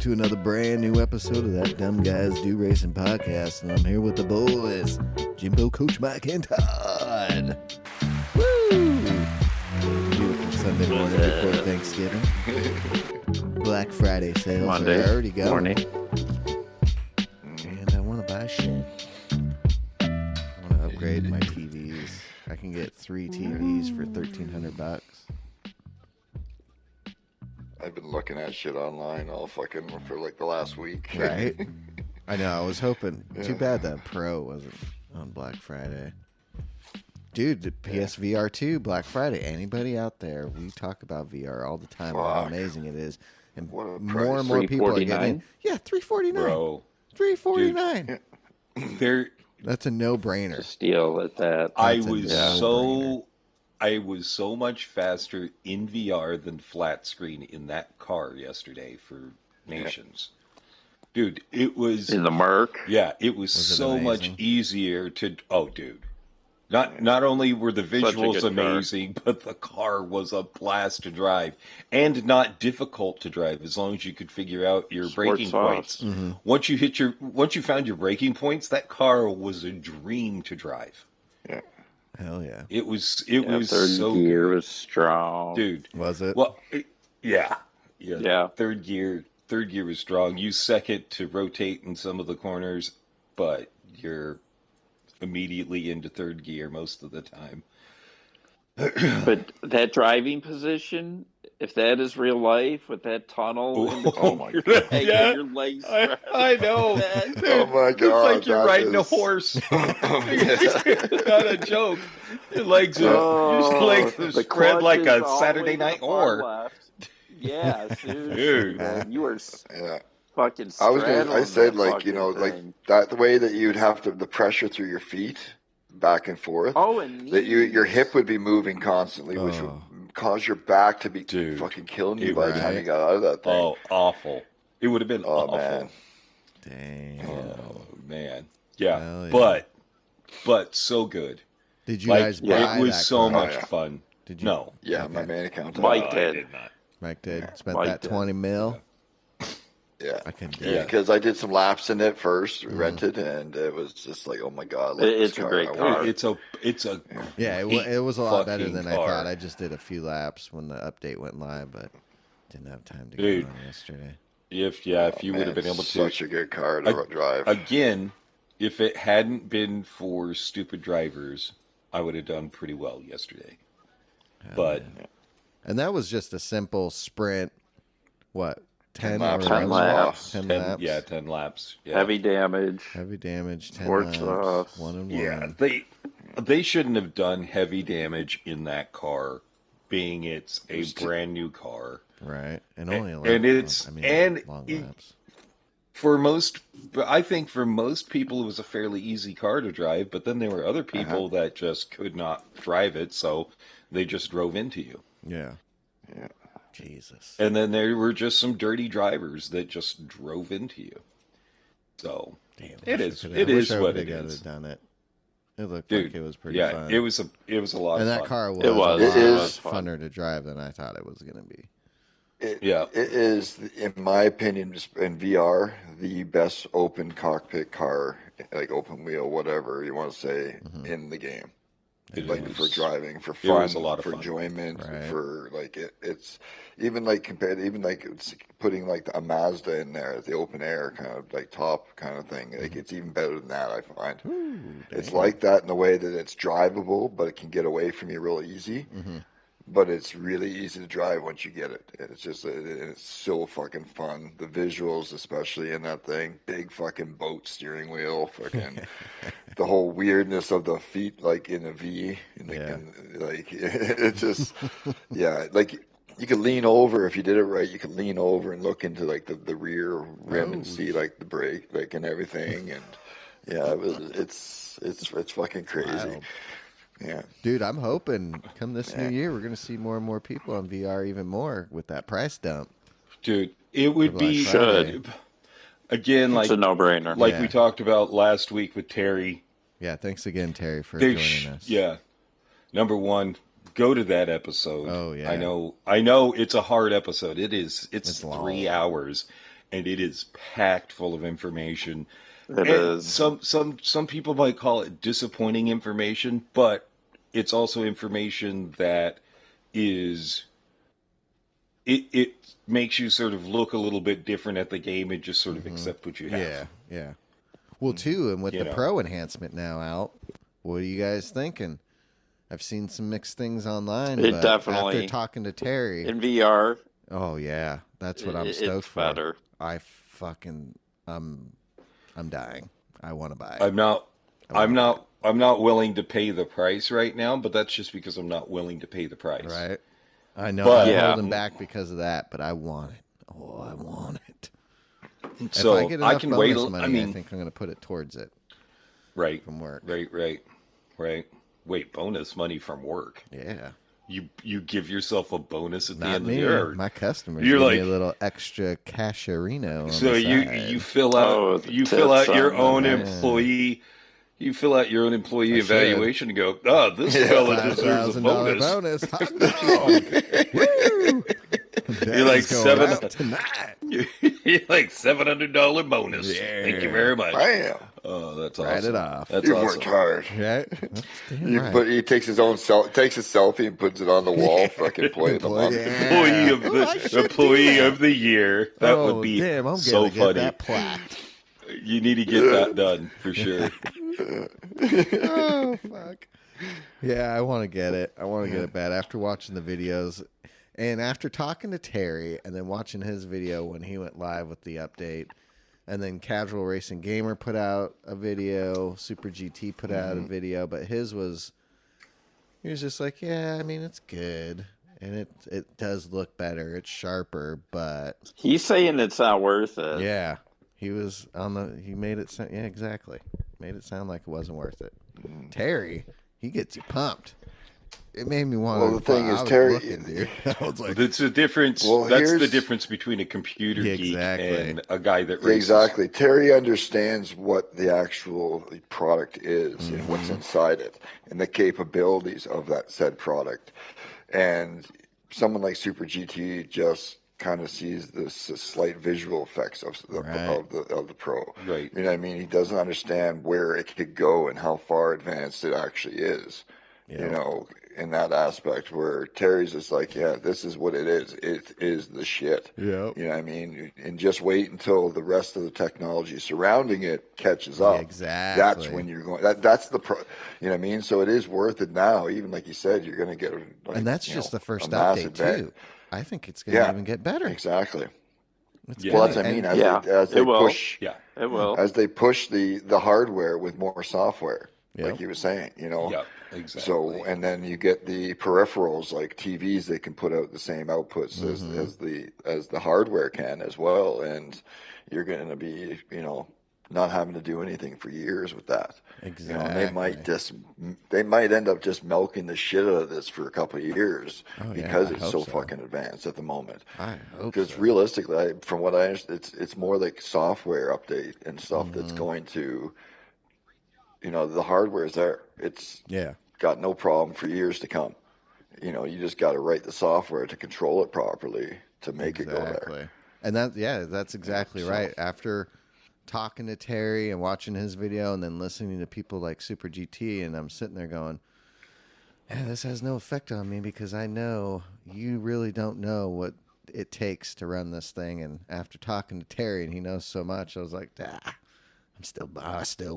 to another brand new episode of That Dumb Guys Do Racing Podcast, and I'm here with the boys, Jimbo, Coach Mike, and Todd. Woo! Beautiful Sunday morning before Thanksgiving. Black Friday sales Monday are already going. morning. And I want to buy shit. I want to upgrade my TVs. I can get 3 TVs for $1,300. I've been looking at shit online all fucking for like the last week. Right? I know. I was hoping. Too bad that Pro wasn't on Black Friday. Dude, the PSVR2 Black Friday. Anybody out there? We talk about VR all the time. How amazing it is. And more and more people are getting it. Yeah, $349. Bro. $349. There. That's a no-brainer. Just deal with that. I was so much faster in VR than flat screen in that car yesterday for Nations. Dude, it was In the Merc. Yeah, it was so much easier to dude. Not only were the visuals amazing, but the car was a blast to drive and not difficult to drive as long as you could figure out your braking points. Mm-hmm. Once you found your braking points, that car was a dream to drive. Yeah. Hell yeah. It was Third so gear good. was strong. Dude. Was it? Well, yeah. Yeah. Third gear was strong. Use second to rotate in some of the corners, but you're immediately into third gear most of the time. But that driving position, if that is real life with that tunnel, Oh my god. Yeah. your legs. I know. Oh my god. It's like you're riding a horse. Not a joke. Your legs are spread like a Saturday night whore. Yeah, seriously. Dude. Man, you were Yeah. fucking I said that like, you know, like fucking thing. that the way that you'd have the pressure through your feet back and forth. Oh, and That your hip would be moving constantly, which would cause your back to be fucking killing you by the time you got out of that thing. Oh, awful. It would have been awful. Man. Dang. Oh, man. Yeah. Hell yeah. But so good. Did you guys buy that It was so car? much fun. Did you? No. Yeah, Okay. my main account. Mike I did. did not. Mike did. Spent Mike that did. 20 mil. Yeah. I can do Yeah. it. Because I did some laps in it first, rented, and it was just like, oh my god, look at It's this a great I car. want It's a Yeah, it was a lot better than I car. thought. I just did a few laps when the update went live, but didn't have time to Dude. go on yesterday. If you would man, have been able it's to. Such a good car to drive. Again, if it hadn't been for stupid drivers, I would have done pretty well yesterday. Hell But yeah. And that was just a simple sprint. What? 10 laps. or 10 laps. 10 10 laps. Yeah, 10 laps. Yeah. Heavy damage. Heavy damage. 10 Sports laps. off. 1 and 1. Yeah, they shouldn't have done heavy damage in that car, being it's a brand new car. Right. And only long laps. I think for most people it was a fairly easy car to drive, but then there were other people that just could not drive it, so they just drove into you. Yeah. Yeah. Jesus. And then there were just some dirty drivers that just drove into you. So Damn, it I is wish I what would've it is. Done it. It looked Dude, like it was pretty yeah, fun. it was a lot and of fun. that car was It was. a It lot is funner to drive than I thought it was going to be. It Yeah. is, in my opinion, just in VR, the best open cockpit car, like open wheel, whatever you want to say, in the game. It Like was- for driving, for it fun, was a lot of for fun. enjoyment, Right. for like it's even like compared, even like it's putting like a Mazda in there, the open air kind of like top kind of thing. Like it's even better than that, I find. Ooh, It's dang. like that in the way that it's drivable, but it can get away from you real easy. But it's really easy to drive once you get it. It's just, it's so fucking fun. The visuals, especially in that thing, big fucking boat steering wheel, fucking the whole weirdness of the feet, like in a V, like it's just, yeah, like you could lean over if you did it right. You could lean over and look into like the rear rim and see like the brake, like and everything, and yeah, it's fucking crazy. Wild. Yeah. Dude, I'm hoping come this new year we're going to see more and more people on VR even more with that price dump. Dude, it would be Black Friday. again It's a no-brainer. like Yeah. we talked about last week with Terry. Yeah, thanks again, Terry, for There joining us. Yeah. Number one, go to that episode. Oh, yeah. I know it's a hard episode. It's long. 3 hours. and it is packed full of information. It is. Some people might call it disappointing information, but it's also information that is it makes you sort of look a little bit different at the game and just sort of accept what you have. Yeah. Well, too, and with the Pro enhancement now out, what are you guys thinking? I've seen some mixed things online. It but definitely. After talking to Terry. In VR. Oh, yeah. That's what I'm stoked for. Better. I'm dying. I want to buy it. I'm not willing to pay the price right now, but that's just because I'm not willing to pay the price. Right. I know I'm holding back because of that, but I want it. Oh, I want it. So if I get enough can bonus wait. money, I think I'm going to put it towards it. Right. From work. Right. Wait, bonus money from work? Yeah. You give yourself a bonus at the end of the year. My customers give me a little extra casherino. So you fill out your own employee. You fill out your own employee evaluation and go, this fella deserves a bonus. Woo! You're like tonight. You're like $700 bonus. Yeah. Thank you very much. Bam. Oh, that's awesome. Write it off. That's you awesome. worked hard. Right? But he takes his own takes a selfie and puts it on the wall. Fucking employee of the month. Employee of the year. That would be I'm so funny. Get that plaque. You need to get that done for sure. Oh fuck. Yeah, I want to get it. I want to get it bad after watching the videos. And after talking to Terry and then watching his video when he went live with the update, and then Casual Racing Gamer put out a video, Super GT put out a video, but he was just like, yeah, I mean, it's good. And it does look better. It's sharper, but... He's saying it's not worth it. Yeah. He made it sound... Yeah, exactly. Made it sound like it wasn't worth it. Terry, he gets you pumped. It made me want to. Well, the thing is, Terry, dude. I was like, it's the difference. Well, that's the difference between a computer geek and a guy that races. Exactly. Terry understands what the actual product is and what's inside it and the capabilities of that said product. And someone like Super GT just kind of sees this slight visual effects of the Pro. Right. You know what I mean? He doesn't understand where it could go and how far advanced it actually is. You know, in that aspect where Terry's just like, yeah, this is what it is. It is the shit. Yeah. You know what I mean? And just wait until the rest of the technology surrounding it catches up. Exactly. That's when you're going. That's the you know what I mean? So it is worth it now. Even like you said, you're going to get. And that's just the first update too. I think it's going to even get better. Exactly. Well, that's what I mean. As they push, it will. As they push the hardware with more software. Yep. Like you were saying, you know. Yeah, exactly. So, and then you get the peripherals like TVs. They can put out the same outputs as the hardware can as well, and you're going to be, you know, not having to do anything for years with that. Exactly. You know, they might end up just milking the shit out of this for a couple of years because it's so fucking advanced at the moment. I hope because realistically, from what I understand, it's more like software update and stuff that's going to. You know, the hardware is there. It's got no problem for years to come. You know, you just got to write the software to control it properly to make it go there. And that's exactly right. After talking to Terry and watching his video and then listening to people like Super GT, and I'm sitting there going, yeah, this has no effect on me because I know you really don't know what it takes to run this thing. And after talking to Terry, and he knows so much, I was like, I still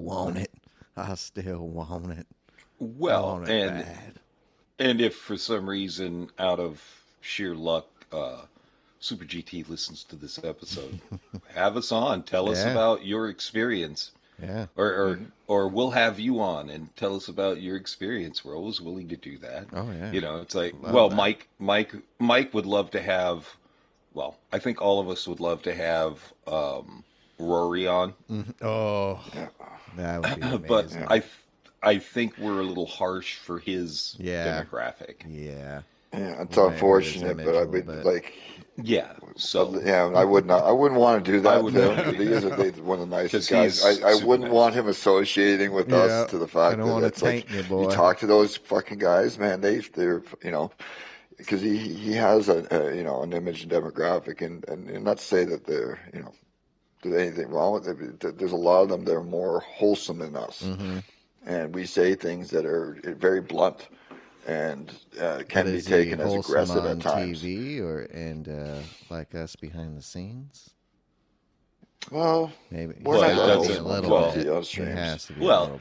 want it. I still want it. Well, and if for some reason, out of sheer luck, Super GT listens to this episode, have us on. Tell us about your experience. Yeah. Or we'll have you on and tell us about your experience. We're always willing to do that. Oh yeah. You know, it's like, Mike would love to have. Well, I think all of us would love to have Rory on. Oh. That would be amazing. But I think we're a little harsh for his demographic. Yeah, it's unfortunate, but I would like. Yeah. So. Yeah, I wouldn't want to do that. He is one of the nicest guys. I wouldn't want him associating with us to the fact that it's like you talk to those fucking guys, man. They're you know. Because he has an image and demographic, and not to say that they're anything wrong with it. There's a lot of them that are more wholesome than us, and we say things that are very blunt and can be taken as aggressive at times. TV and like us behind the scenes. Well, maybe we're not a little bit.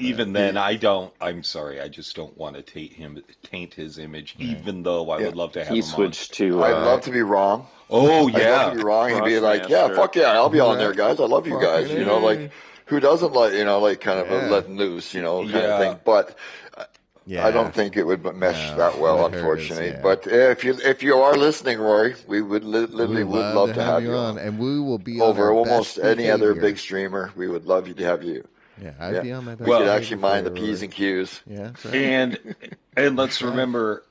Even then, I'm sorry, I just don't want to taint his image, even though I would love to have him switched to. I'd love to be wrong. Oh yeah, I'd love to be wrong. He'd be like, "Yeah, fuck yeah, I'll be on there, guys. I love you guys." You know, like who doesn't like kind of letting loose, kind of thing. But I don't think it would mesh that well, unfortunately. But if you are listening, Rory, we would literally would love to have you on, and we will be over almost any other big streamer. We would love you to have you. Yeah, I'd be on my best. We could actually mind the P's and Q's. Yeah, that's right. And let's remember,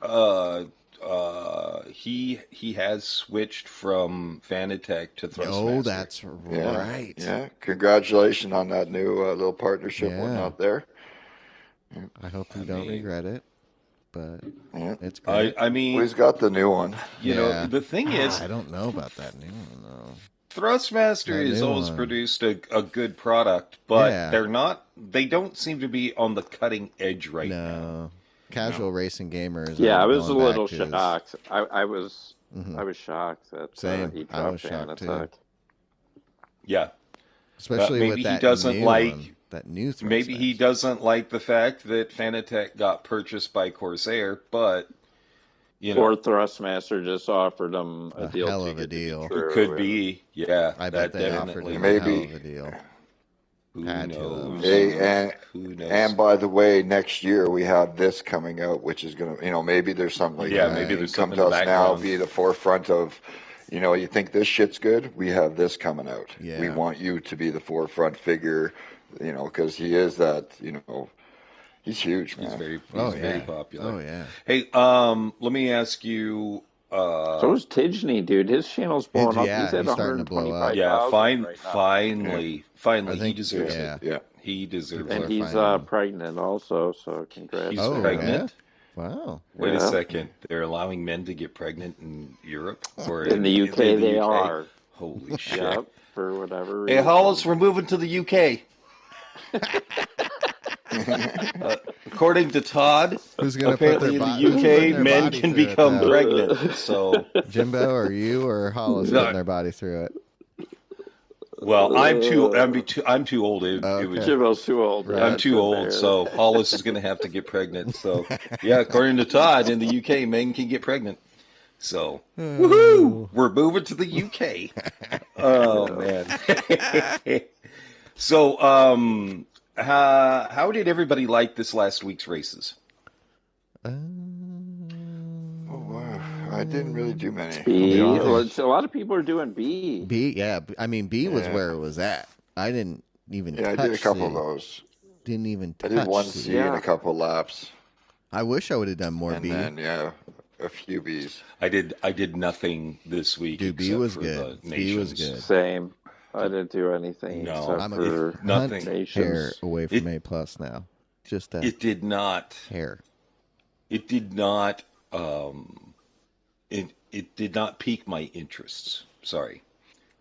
he has switched from Fanatec to Thrustmaster. Oh, that's right. Yeah, congratulations on that new little partnership one out there. I hope you don't regret it, but it's great. I mean, he's got the new one. You know, the thing is, I don't know about that new one though. Thrustmaster has always produced a good product, but they don't seem to be on the cutting edge right now. Casual racing gamers. Yeah, I was a little shocked. I was shocked that he dropped I was shocked too. Yeah, especially maybe with that he doesn't like that new Thrustmaster. Maybe he doesn't like the fact that Fanatec got purchased by Corsair, but or Thrustmaster just offered him a deal. Hell of a deal. Could be, yeah. I bet they offered him maybe. A hell of a deal. Who knows? And by the way, next year we have this coming out, which is gonna, maybe there's something like that. Maybe there's come something to in the us now, background. be the forefront of. You think this shit's good? We have this coming out. Yeah. We want you to be the forefront figure, because he is that, he's huge, man. He's very popular. Oh, yeah. Hey, let me ask you. So is Tidgney, dude. His channel's blowing up. He's at 125,000. Yeah, finally. He deserves it. Yeah. He deserves it. And he's pregnant also, so congrats. He's pregnant? Yeah? Wow. Wait a second. They're allowing men to get pregnant in Europe? Or in the UK, they are. Holy shit. Yep, for whatever reason. Hey, Hollis, we're moving to the UK. According to Todd, who's gonna apparently put in the UK, men can become pregnant. So, Jimbo, or you, or Hollis putting their body through it? Well, I'm too old. Jimbo's too old. Right. I'm too old, so Hollis is going to have to get pregnant. So, yeah, according to Todd, in the UK, men can get pregnant. So, woohoo! We're moving to the UK. Oh man. So, how did everybody like this last week's races? I didn't really do many. B. A lot of people are doing B. B, yeah. I mean, B was where it was at. I didn't even touch I did a couple C. of those. Didn't even touch I did one C. C and a couple of laps. I wish I would have done more and B. Then, a few Bs. I did nothing this week. Dude, B was good. B was good. Same. I didn't do anything except I'm for nothing. Nations. Away from A+ now. Just that. It did not. Hair. It did not. It did not pique my interests. Sorry,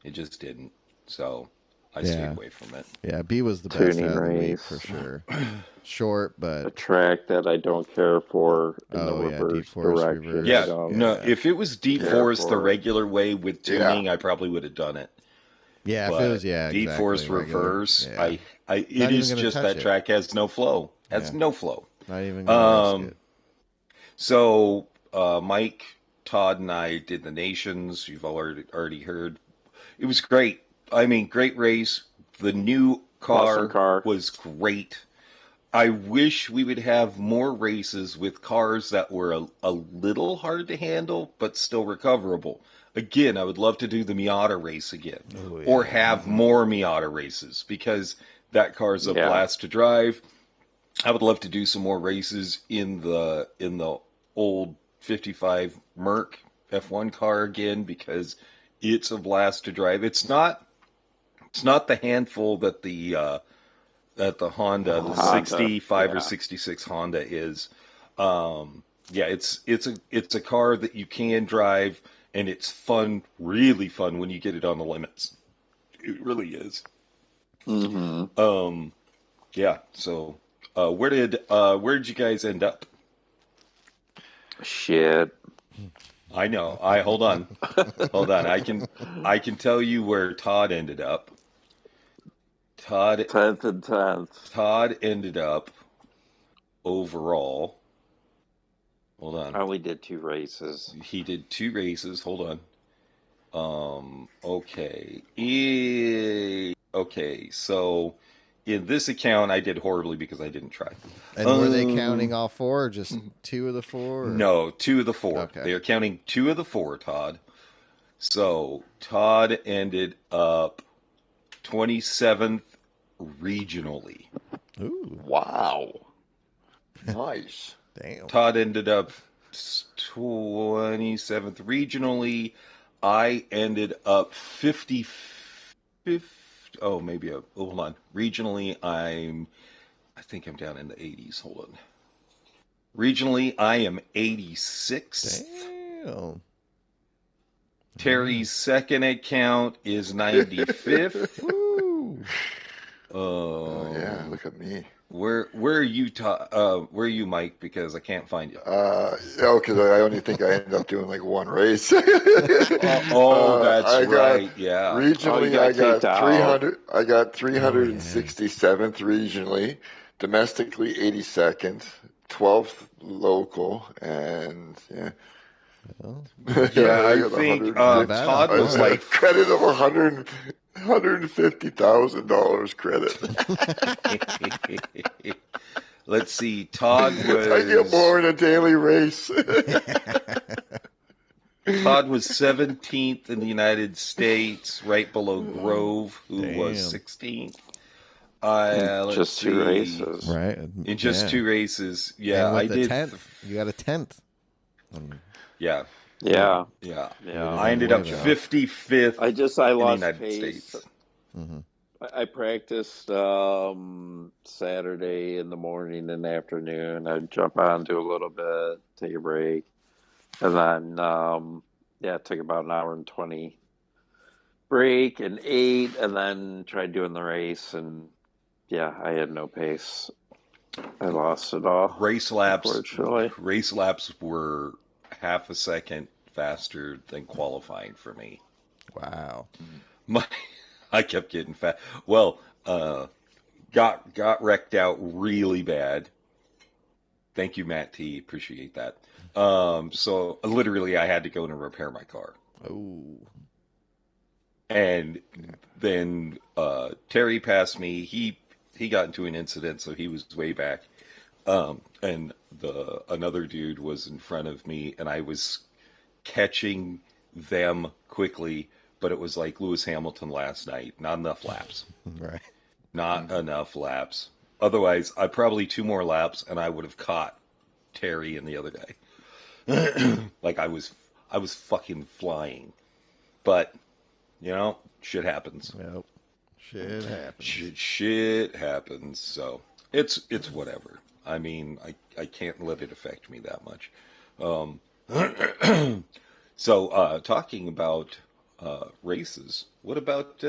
it just didn't. So I stayed away from it. Yeah, B was the best out of the week for sure. Short, but a track that I don't care for in the reverse Deep Forest direction. reverse. Yeah, if it was Deep Forest the regular way with tuning, I probably would have done it. Yeah, but if it was Deep Forest reverse, yeah. it is just that track has no flow. No flow. Not even gonna risk it. So Mike, Todd, and I did the Nations. You've already heard. It was great. I mean, great race. The new car was great. I wish we would have more races with cars that were a little hard to handle, but still recoverable. Again, I would love to do the Miata race again, or have more Miata races, because that car is a blast to drive. I would love to do some more races in the old 55 Merc F1 car again, because it's a blast to drive. It's not the handful that the Honda, the 65 or 66 Honda is. It's a car that you can drive, and it's fun, really fun when you get it on the limits. It really is. Mm-hmm. Yeah. So, where did you guys end up? Shit. I know. Hold on. I can tell you where Todd ended up. 10th and 10th. Todd ended up overall. Hold on. I only did 2 races. He did 2 races. Hold on. Okay. Okay. So in this account, I did horribly because I didn't try. And were they counting all 4 or just 2 of the 4? Or? No, 2 of the 4. Okay. They are counting 2 of the 4, Todd. So Todd ended up 27th regionally. Ooh. Wow. Nice. Damn. Todd ended up 27th regionally. I ended up 55th. Oh, maybe hold on. Regionally, I think I'm down in the 80s. Hold on. Regionally, I am 86th. Damn. Terry's second account is 95th. Woo. Oh yeah, look at me. Where are you, where are you, Mike? Because I can't find you. Because I only think I ended up doing like 1 race. That's right. Yeah. Regionally, I got 300. I got 367th regionally, domestically 82nd, 12th local, and yeah. Well, Yeah, I think Todd was like credit of $150,000 credit. Let's see. Todd was. I get more in a daily race. Todd was 17th in the United States, right below Grove, who was 16th. Just 2 races, right? In just 2 races, yeah. And with I did. 10th, you got a 10th. Yeah. Yeah. I ended up 55th. I in the lost United pace. States. Mm-hmm. I practiced Saturday in the morning and afternoon. I'd jump on, do a little bit, take a break, and then took about an hour and 20 break and ate, and then tried doing the race, and I had no pace. I lost it all. Race laps Unfortunately. were half a second faster than qualifying for me. Wow. I kept getting fat. Well, got wrecked out really bad. Thank you, Matt T. Appreciate that. So literally, I had to go in and repair my car. Oh. And then Terry passed me. He got into an incident, so he was way back. And another dude was in front of me, and I was catching them quickly. But it was like Lewis Hamilton last night. Not enough laps. Right. Not enough laps. Otherwise, I probably 2 more laps, and I would have caught Terry and the other guy. Like I was fucking flying. But shit happens. Yep. Shit happens. Shit happens. So it's whatever. I mean, I can't let it affect me that much. So talking about races. What about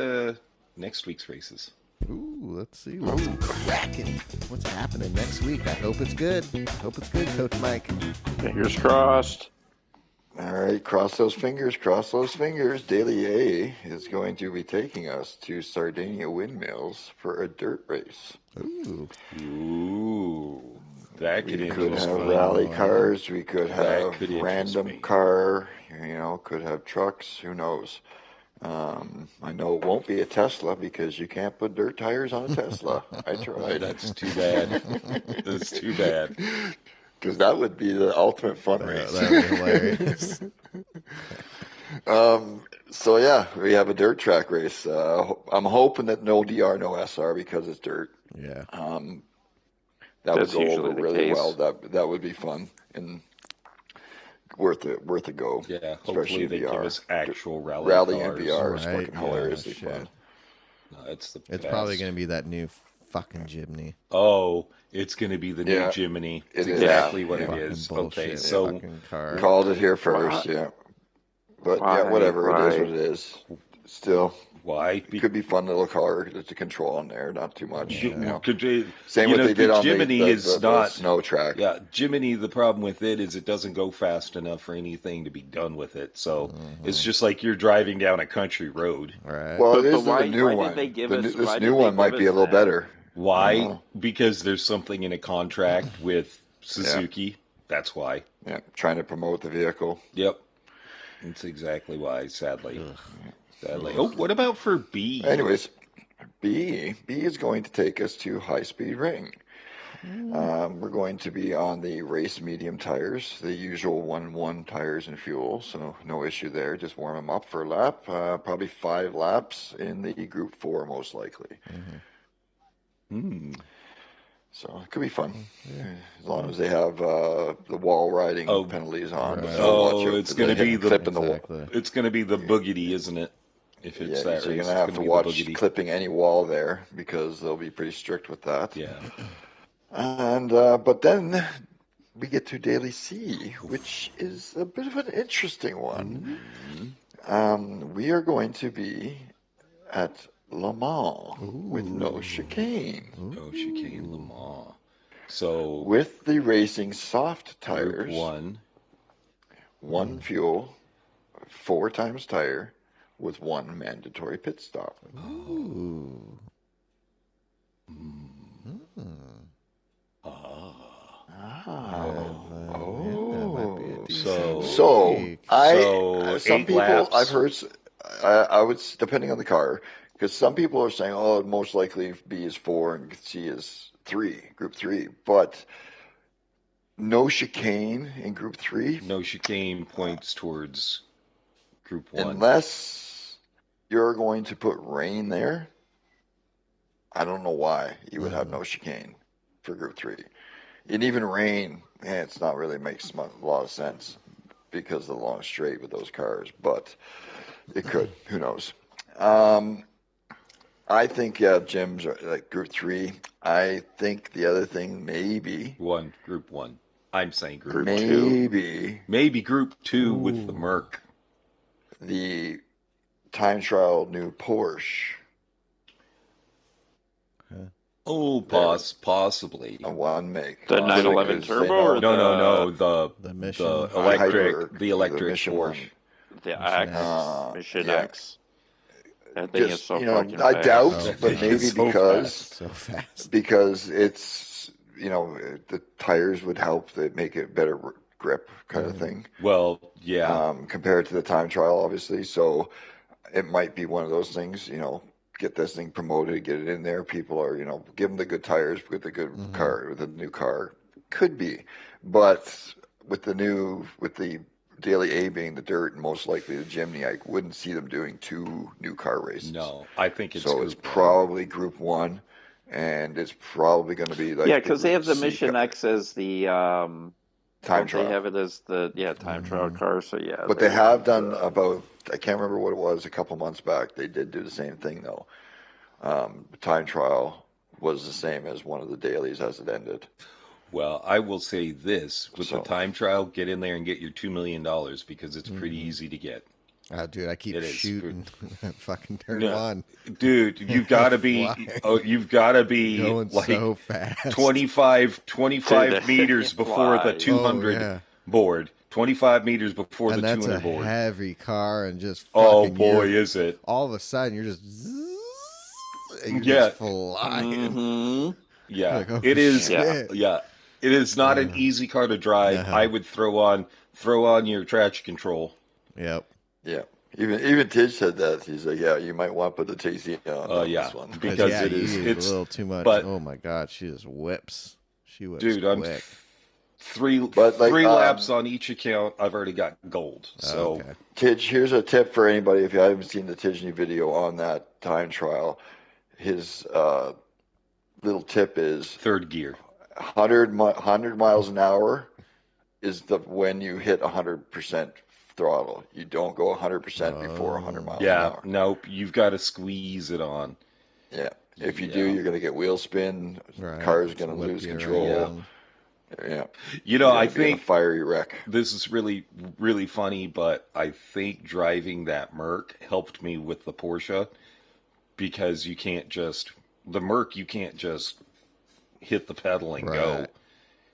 next week's races? Ooh, let's see what's cracking. What's happening next week? I hope it's good. Coach Mike. Fingers crossed. All right, cross those fingers. Daily A is going to be taking us to Sardinia Windmills for a dirt race. Ooh. That could We could have rally cars. We could have random car. Could have trucks. Who knows? I know it won't be a Tesla because you can't put dirt tires on a Tesla. I tried. That's too bad. That's too bad. Because that would be the ultimate fun race. That would be hilarious. So yeah, we have a dirt track race. I'm hoping that no DR, no SR because it's dirt. Yeah. That would That's go over usually the really case. well. That would be fun and worth a go. Yeah, especially hopefully they VR. give us actual rally and cars. VR is Right, fucking hilariously shit. fun. No, it's It's probably going to be that new fucking Jimny. Oh, it's going to be the new Yeah. Jimny. It It's is. exactly what Fucking it is. bullshit, Okay, so fucking car. Called it here first, yeah. But yeah, whatever. It is what it is. Still, Why? it could be fun little car to control on there, not too much. You, You know. Same what they did on Jiminy is the not snow track. Yeah, Jiminy. The problem with it is it doesn't go fast enough for anything to be done with it. So it's just like you're driving down a country road. Right. Well, But it is why the new did one. they give This why new did they one might give be a us little that? better. Why? Because there's something in a contract with Suzuki. That's why. Yeah, trying to promote the vehicle. Yep. That's exactly why, sadly. Sadly. Oh, what about for B? Anyways, B is going to take us to High Speed Ring. We're going to be on the race medium tires, the usual 1-1 tires and fuel, so no issue there. Just warm them up for a lap, probably 5 laps in the Group 4 most likely. So it could be fun, as long as they have the wall riding penalties on. Right. So It's going to be it's going to be the Exactly. boogity, isn't it? If it's Yeah, that so you're race, gonna have it's to be the watch boogity. clipping any wall there because they'll be pretty strict with that. Yeah. And but then we get to Daily C, which is a bit of an interesting one. We are going to be at Le Mans with no chicane, No chicane Le Mans. So with the racing soft tires, Group 1. 1 fuel, 4 times tire, with 1 mandatory pit stop. Ooh. Some people laps. I've heard, I would, depending on the car, because some people are saying, oh, most likely B is 4 and C is 3, Group 3, but no chicane in Group 3. No chicane points towards Group 1. Unless you're going to put rain there. I don't know why you would have no chicane for Group 3. And even rain, it's not really makes a lot of sense because of the long straight with those cars, but it could. Who knows? I think, Jim's like Group 3. I think the other thing maybe. Group 1. I'm saying Group 2. Maybe Group 2 with the Merc. The time trial new Porsche. Oh, possibly. A 1 make. The 911 Turbo or No. The Mission. The electric the Mission Porsche. The X, Mission yeah. X. That thing is so fucking I fast. doubt, but maybe so because So fast. because it's the tires would help. They make it better grip kind of thing. Well, yeah. Compared to the time trial, obviously. So it might be one of those things. Get this thing promoted, get it in there. People are give them the good tires with the good car, with the new car. Could be, but with the Daily A being the dirt and most likely the Jimny, I wouldn't see them doing 2 new car races. No, I think it's so. Group It's 1. probably Group 1, and it's probably going to be like because they have the Mission X as the time trial. They have it as the time trial car. So yeah, But they have done about, I can't remember what it was, a couple months back. They did do the same thing though. Time trial was the same as one of the dailies as it ended. Well, I will say this. With the time trial, get in there and get your $2 million because it's pretty easy to get. Oh, dude, I keep shooting. Fucking turn on. Dude, you've got to be going like so fast. 25 meters before the 200 board. 25 meters before the 200 board. And that's a heavy car and just fucking is it. All of a sudden, you're just and you're just flying. Yeah, like, oh, it is. shit. Yeah, it is not an easy car to drive. I would throw on your traction control. Yep. Yeah. Even Tidge said that. He's like, yeah, you might want to put the TC on this one. Because it's a little too much. But, oh my God, she just whips. She whips dude, quick. Three laps on each account. I've already got gold. So, Tidge, here's a tip for anybody if you haven't seen the Tidge video on that time trial. His little tip is 3rd gear. 100 miles an hour is when you hit 100% throttle. You don't go 100% before 100 miles an hour. Nope. You've got to squeeze it on. Yeah. If you do, you're going to get wheel spin. Car's going to lose control. Yeah. You know, I Being a think fiery wreck. this is really, really funny, but I think driving that Merc helped me with the Porsche because you can't just hit the pedal and go. Right.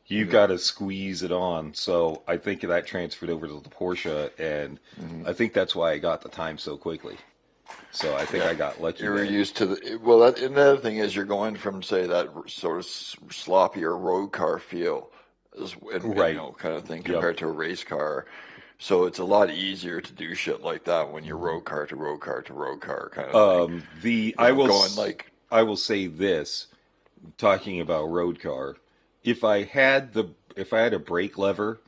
You've got to squeeze it on. So I think that transferred over to the Porsche, and I think that's why I got the time so quickly. So I think I got lucky. You were there. used to and the other thing is you're going from, say, that sort of sloppier road car feel, Right. kind of thing, compared to a race car. So it's a lot easier to do shit like that when you're road car to road car to road car kind of thing. I will say this, talking about road car, if I had a brake lever,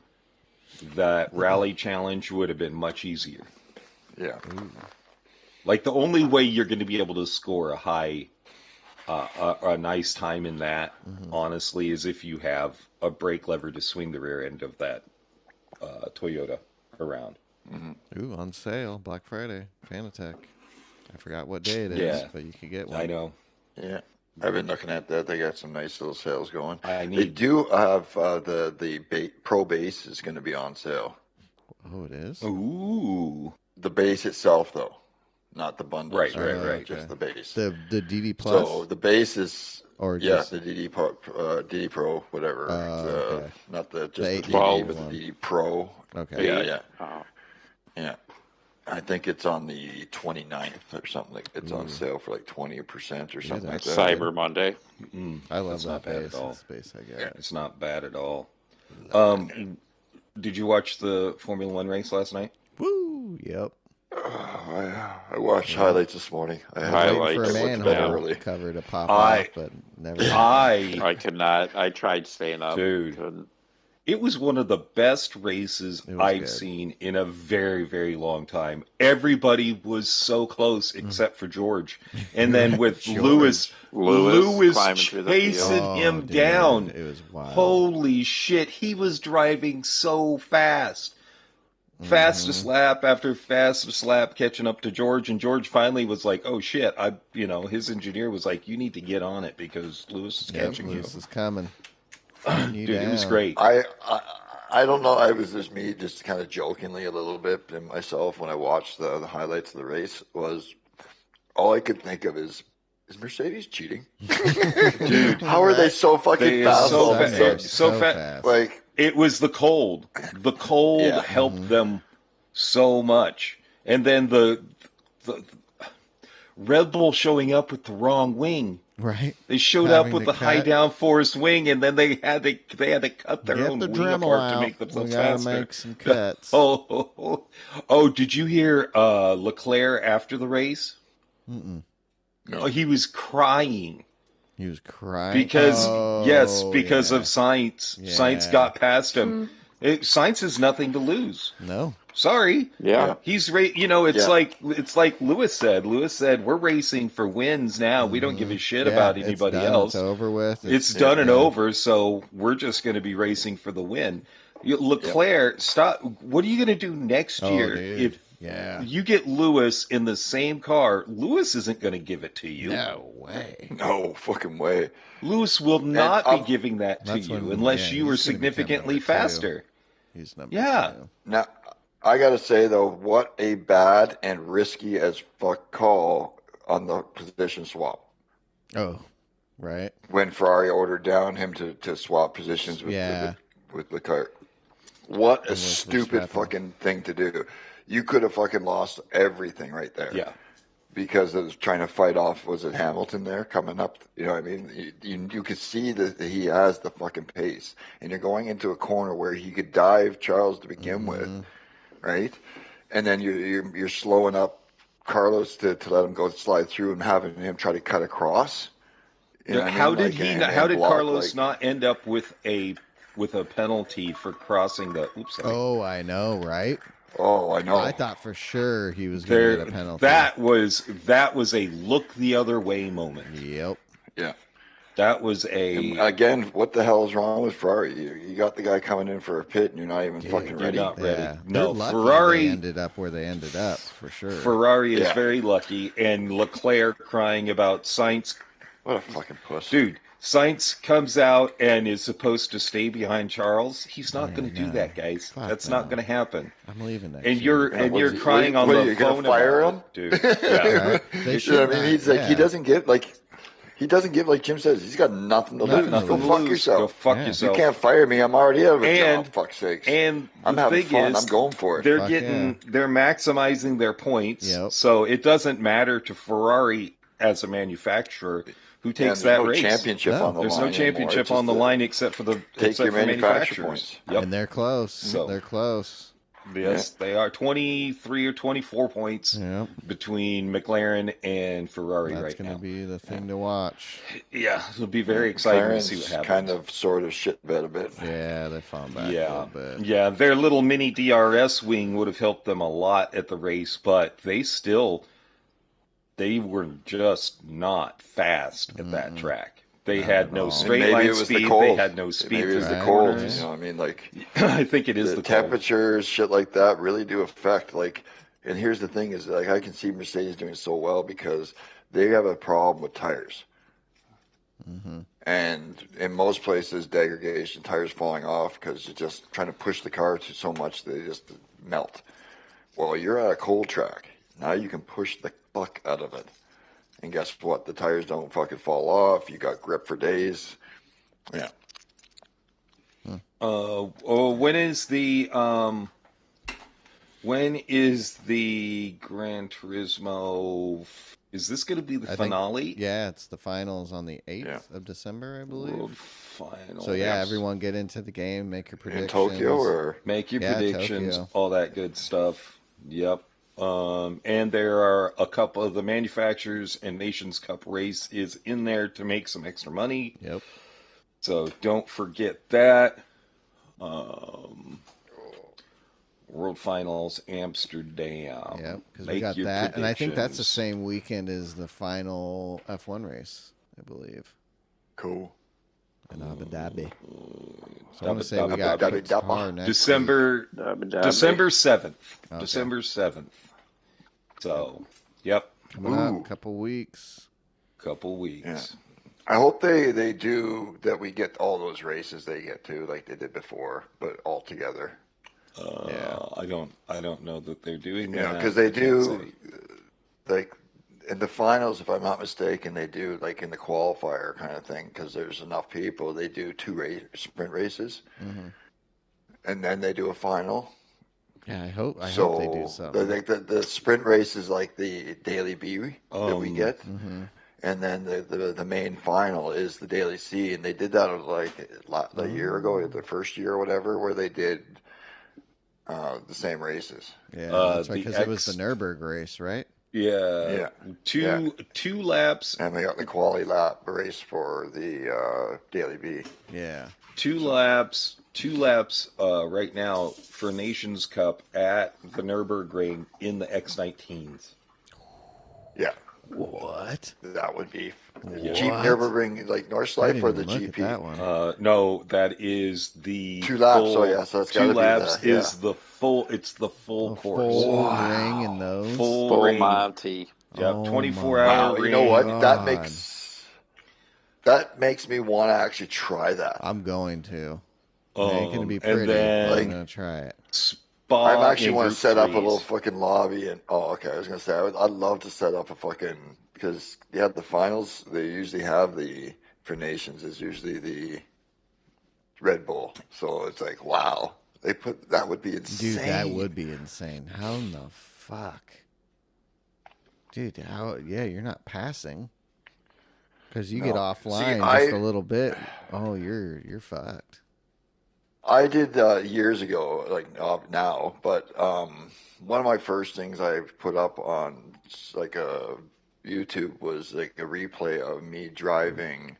that rally challenge would have been much easier. Yeah. Like the only way you're going to be able to score a nice time in that, honestly, is if you have a brake lever to swing the rear end of that Toyota around. Ooh, on sale, Black Friday, Fanatec. I forgot what day it is, but you could get one. I know. Yeah. I've been looking at that. They got some nice little sales going. They do have the Pro base is going to be on sale. Oh, it is? Ooh. The base itself, though, not the bundles. Right. Just the base. The DD Plus? So the base is, or just... the DD Pro, whatever. Not the DD, but the DD Pro. Okay. Yeah. Yeah. I think it's on the 29th or something. It's on sale for like 20% or something like that. Cyber Monday. I love that base. Space I get. Yeah, it's not bad at all. Did you watch the Formula One race last night? Woo! Yep. I watched highlights this morning. I was waiting for a manhole cover to pop off, but never. I could not. I tried staying up. Dude. Couldn't. It was one of the best races I've seen in a very, very long time. Everybody was so close except for George. And then with Lewis chasing him down. It was wild. Holy shit, he was driving so fast. Fastest lap after fastest lap catching up to George, and George finally was like, "Oh shit!" His engineer was like, "You need to get on it because Lewis is catching you." Lewis is coming. Dude, it was great. I don't know. It was just me, just kind of jokingly a little bit, and myself when I watched the highlights of the race was all I could think of is Mercedes cheating? Dude, how are they so fucking fast? So fast. Like. It was the cold. The cold helped them so much. And then the Red Bull showing up with the wrong wing. Right. They showed up with the high downforce wing, and then they had to cut their own wing apart to make themselves faster. Make some cuts. Oh! Did you hear Leclerc after the race? No. Oh, he was crying. He was crying because of Sainz. Yeah. Sainz got past him. Sainz has nothing to lose. No, sorry. Yeah, he's it's like Lewis said. Lewis said we're racing for wins now. We don't give a shit about anybody else. It's over with. It's done and over. So we're just going to be racing for the win. Leclerc, stop. What are you going to do next year if? Yeah. You get Lewis in the same car, Lewis isn't going to give it to you. No way. No fucking way. Lewis will not be giving that to you unless you are significantly faster. He's number two. Now, I got to say, though, what a bad and risky as fuck call on the position swap. Oh, right. When Ferrari ordered down him to swap positions with Leclerc. What a stupid fucking thing to do. You could have fucking lost everything right there. Yeah. Because it was trying to fight off, was it Hamilton there coming up? You know what I mean? You could see that he has the fucking pace. And you're going into a corner where he could dive Charles to begin with, right? And then you're slowing up Carlos to let him go slide through and having him try to cut across. You know how did Carlos not end up with a penalty for crossing the Oh, I know, right? Oh, I know. I thought for sure he was going to get a penalty. That was a look the other way moment. Yep. Yeah. That was and again, what the hell is wrong with Ferrari? You got the guy coming in for a pit and you're not even fucking ready. You're not ready. Yeah. No, Ferrari ended up where they ended up for sure. Ferrari is very lucky, and Leclerc crying about Sainz. What a fucking puss. Dude, Sainz comes out and is supposed to stay behind Charles. He's not going to do that, guys. Fuck That's no. not going to happen. I'm leaving that. And shit. you're crying on the phone about it, dude. Yeah. Right? They You know what I mean? not, He's like, he doesn't give like Jim says. He's got nothing to lose. Nothing Go to fuck lose. yourself. Go fuck Yeah. yourself. You can't fire me. I'm already out of a And- job. Fuck's sakes. And I'm the having thing fun. is, I'm going for it. they're Fuck they're maximizing their points. Yep. So it doesn't matter to Ferrari as a manufacturer who takes that no race. championship No. on the There's line no championship anymore. It's on the just line except for take your manufacturer manufacturers. points. Yep. And they're close. So- They're close. Yes, they are 23 or 24 points Yep. between McLaren and Ferrari That's right going now. to be the thing to watch. Yeah, it'll be very exciting to see what McLaren's happens. kind of sort of shit bed a bit. Yeah, they found back a Yeah, little bit. yeah, their little mini DRS wing would have helped them a lot at the race, but they were just not fast at that track. They Not had at no all. straight Maybe line it was the speed. cold. They had no speed Maybe it was through the Right, cold. right. You know, what I mean, like I think it is the cold. temperatures, shit like that, really do affect. Like, and here's the thing: is like I can see Mercedes doing so well because they have a problem with tires. And in most places, degradation, tires falling off because you're just trying to push the car to so much they just melt. Well, you're at a cold track. Now you can push the fuck out of it. And guess what? The tires don't fucking fall off. You got grip for days. Yeah. When is the Gran Turismo? Is this going to be the I think- finale? Yeah, it's the finals on the 8th Yeah. of December, I believe. World final. So yeah, everyone get into the game, make your In predictions. Tokyo or Make your Yeah, predictions, Tokyo. all that good stuff. Yep. And there are a couple of the manufacturers and Nations Cup race is in there to make some extra money. Yep. So don't forget that. World Finals, Amsterdam. Yep. Because we Make got your that, and I think that's the predictions. same weekend as the final F1 race, I believe, cool. in Abu Dhabi. So I Abu want to say we Dhabi, got Dhabi, Qatar Dhabi. next December Dabba-dabba. December 7th. Okay. December 7th. So, yep, week. Coming Ooh. up, couple weeks. couple weeks. Yeah. I hope they do that. We get all those races they get to like they did before, but all together. Yeah. I don't know that they're doing You know, that. because they I can't do say. like in the finals, if I'm not mistaken, they do like in the qualifier kind of thing because there's enough people. They do two sprint races, and then they do a final. Yeah, I hope they do So something. the sprint race is like the daily B that we get, and then the main final is the daily C. And they did that like a year ago, the first year or whatever, where they did the same races. Yeah, Uh, that's right, the because it was X- the Nürburgring race, right? Yeah. Yeah. Two laps. And they got the quali lap race for the daily B. Yeah. Two laps right now for Nations Cup at the Nürburgring in the X19s. Yeah, What? that would be What? Jeep Nürburgring, like I Nordschleife didn't or the even look at GP. that one. No, that is the 2 laps, full- oh, yeah, so it's two gotta be laps the- yeah. is the full. It's the full A course. full ring in those. Full Full ring. Monty. Yep, Oh 24 my hour Wow, ring. you know what? God. That makes me want to actually try that. I'm going to. It ain't gonna be and pretty, then but like- I'm gonna try it. Spa I actually in want to Group set up a threes. little fucking lobby and okay, I was gonna say I'd love to set up a fucking because the finals they usually have for nations is usually the Red Bull, so it's like wow that would be insane. Dude, that would be insane. How in the fuck? Dude, you're not passing. Because you get No. offline See, just a little bit. Oh, you're fucked. I did years ago, like now, but one of my first things I put up on like YouTube was like a replay of me driving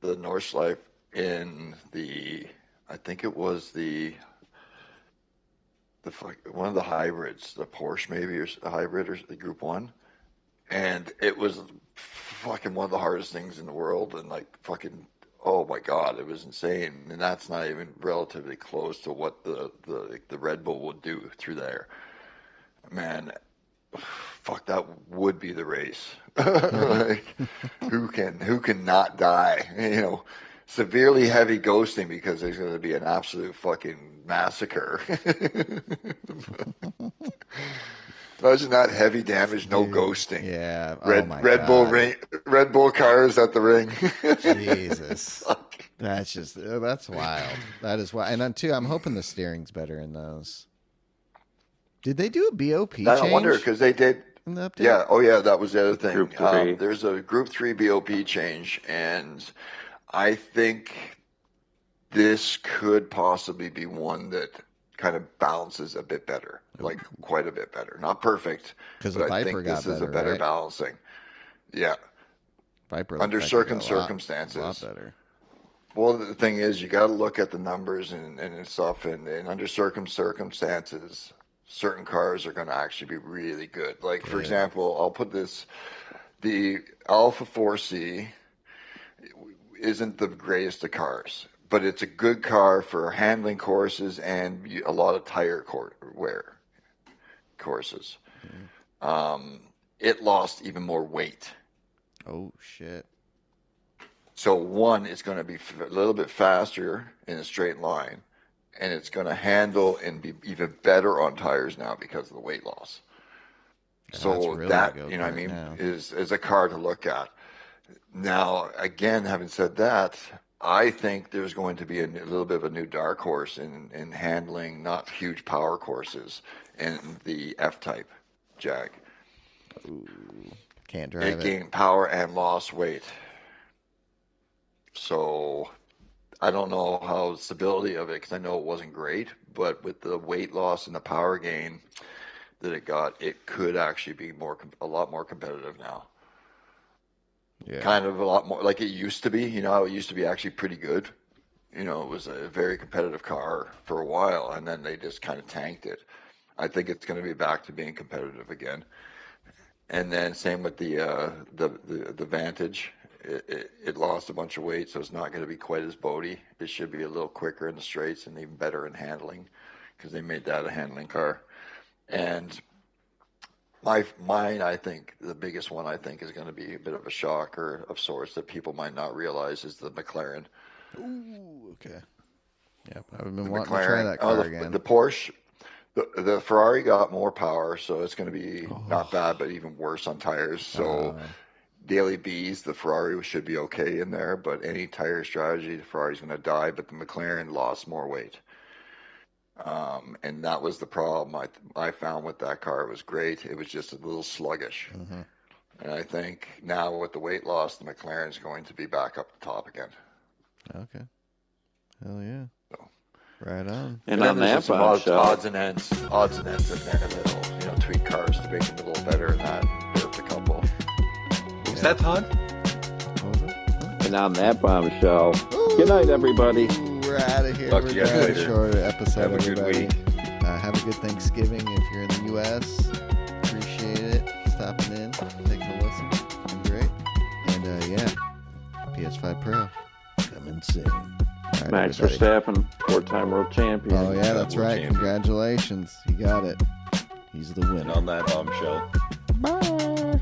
the Nordschleife in I think it was one of the hybrids, the Porsche maybe or the hybrid or the Group 1, and it was fucking one of the hardest things in the world, and like fucking. Oh my God, it was insane, and that's not even relatively close to what the Red Bull would do through there. Man, fuck, that would be the race. Like, who can not die? You know, severely heavy ghosting because there's going to be an absolute fucking massacre. Imagine that, heavy damage, no ghosting. Yeah. Red Bull cars at the ring. Jesus. That's wild. That is wild. And then too, I'm hoping the steering's better in those. Did they do a BOP change? I wonder, because they did. In the update? Yeah. Oh, yeah. That was the other thing. Group 3. There's a Group 3 BOP change, and I think this could possibly be one that kind of balances a bit better, like quite a bit better. Not perfect, but I think this is a better balancing. Yeah. Viper under certain circumstances. A lot better. Well, the thing is, you got to look at the numbers and stuff, and under certain circumstances, certain cars are going to actually be really good. Like, for example, I'll put this, the Alpha 4C isn't the greatest of cars, but it's a good car for handling courses and a lot of tire wear courses. Mm-hmm. It lost even more weight. Oh, shit. So one, it's going to be a little bit faster in a straight line, and it's going to handle and be even better on tires now because of the weight loss. Yeah, so really that, you know what I mean, is a car to look at. Now, again, having said that, I think there's going to be a little bit of a new dark horse in handling not huge power courses in the F-Type Jag. Ooh, can't drive it. It gained power and lost weight. So I don't know how the stability of it, because I know it wasn't great, but with the weight loss and the power gain that it got, it could actually be a lot more competitive now. Yeah. Kind of a lot more like it used to be. You know, it used to be actually pretty good. You know, it was a very competitive car for a while, and then they just kind of tanked it. I think it's going to be back to being competitive again. And then same with the Vantage. It lost a bunch of weight, so it's not going to be quite as boaty. It should be a little quicker in the straights and even better in handling, because they made that a handling car. And mine, I think, the biggest one I think is going to be a bit of a shocker of sorts that people might not realize is the McLaren. Ooh, okay. Yep, I've been wanting to try that car again. The Porsche, the Ferrari got more power, so it's going to be not bad, but even worse on tires. So daily Bs, the Ferrari should be okay in there, but any tire strategy, the Ferrari's going to die. But the McLaren lost more weight. And that was the problem I found with that car. It was great. It was just a little sluggish. Mm-hmm. And I think now with the weight loss, the McLaren's going to be back up the top again. Okay. Hell yeah. So, right on. And on that some odds and ends in there that'll, you know, tweak cars to make them a little better and that. There's a couple. Is that Todd? What was it? And on that bombshell, good night, everybody. We're out of here. Talk to you guys later. Shorter episode. Have a everybody. good week. Have a good Thanksgiving if you're in the U.S. Appreciate it. Stopping in, taking a listen. It's been great. And PS5 Pro coming soon. Right, Max Verstappen, 4-time world champion. Oh yeah, that's right. Champion. Congratulations. You got it. He's the winner. And on that bombshell. Bye.